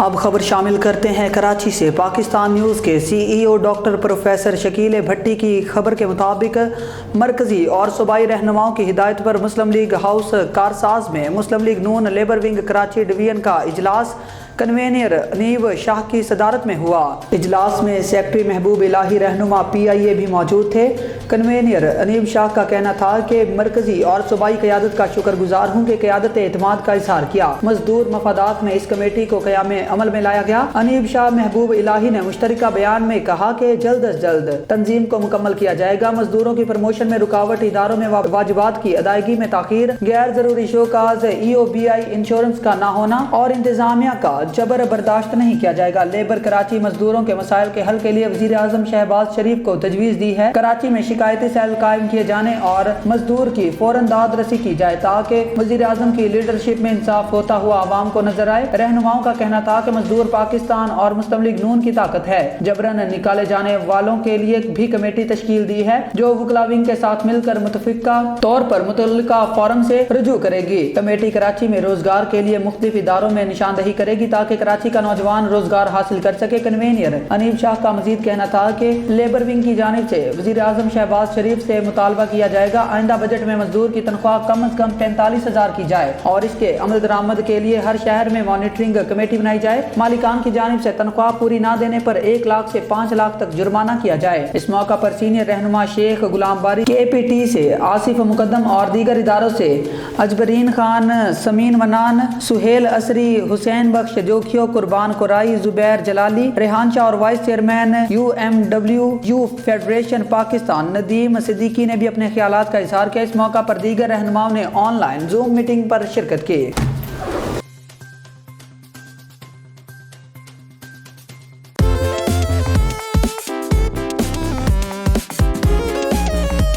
اب خبر شامل کرتے ہیں کراچی سے۔ پاکستان نیوز کے سی ای او ڈاکٹر پروفیسر شکیل بھٹی کی خبر کے مطابق مرکزی اور صوبائی رہنماؤں کی ہدایت پر مسلم لیگ ہاؤس کارساز میں مسلم لیگ نون لیبر ونگ کراچی ڈویژن کا اجلاس کنوینر انیب شاہ کی صدارت میں ہوا۔ اجلاس میں سیکرٹری محبوب الہی رہنما پی آئی اے بھی موجود تھے۔ کنوینر انیب شاہ کا کہنا تھا کہ مرکزی اور صوبائی قیادت کا شکر گزار ہوں کہ قیادت اعتماد کا اظہار کیا۔ مزدور مفادات میں اس کمیٹی کو قیام عمل میں لایا گیا۔ انیب شاہ محبوب الہی نے مشترکہ بیان میں کہا کہ جلد از جلد تنظیم کو مکمل کیا جائے گا۔ مزدوروں کی پروموشن میں رکاوٹ، اداروں میں واجبات کی ادائیگی میں تاخیر، غیر ضروری شوکاز، ای او بی آئی انشورنس کا نہ ہونا اور انتظامیہ کا جبر برداشت نہیں کیا جائے گا۔ لیبر کراچی مزدوروں کے مسائل کے حل کے لیے وزیر اعظم شہباز شریف کو تجویز دی ہے۔ کراچی میں شکایتی سیل قائم کیے جانے اور مزدور کی فوراً داد رسی کی جائے تاکہ وزیر اعظم کی لیڈرشپ میں انصاف ہوتا ہوا عوام کو نظر آئے۔ رہنماؤں کا کہنا تھا کہ مزدور پاکستان اور مسلم لیگ نون کی طاقت ہے۔ جبراً نکالے جانے والوں کے لیے بھی کمیٹی تشکیل دی ہے جو وکلا ونگ کے ساتھ مل کر متفقہ طور پر متعلقہ فورم سے رجوع کرے گی۔ کمیٹی کراچی میں روزگار کے لیے مختلف اداروں میں نشاندہی کرے گی تاکہ کراچی کا نوجوان روزگار حاصل کر سکے۔ کنوینر انیب شاہ کا مزید کہنا تھا کہ لیبر ونگ کی جانب سے وزیر اعظم شہباز شریف سے مطالبہ کیا جائے گا آئندہ بجٹ میں مزدور کی تنخواہ کم از کم 45,000 کی جائے اور اس کے عمل درآمد کے لیے ہر شہر میں مانیٹرنگ کمیٹی بنائی جائے۔ مالکان کی جانب سے تنخواہ پوری نہ دینے پر 1 لاکھ سے 5 لاکھ تک جرمانہ کیا جائے۔ اس موقع پر سینئر رہنما شیخ غلام باری کے پی ٹی سے آصف مقدم اور دیگر اداروں سے اجبرین خان، سمین منان، سہیل اسری، حسین بخش جوکھیو، قربان قرائی، زبیر جلالی، ریحان شاہ اور vice chairman UMWU federation Pakistan Nadeem Siddiqui نے بھی اپنے خیالات کا اظہار کیا۔ اس موقع پر دیگر رہنماؤں نے آن لائن زوم میٹنگ پر شرکت کی۔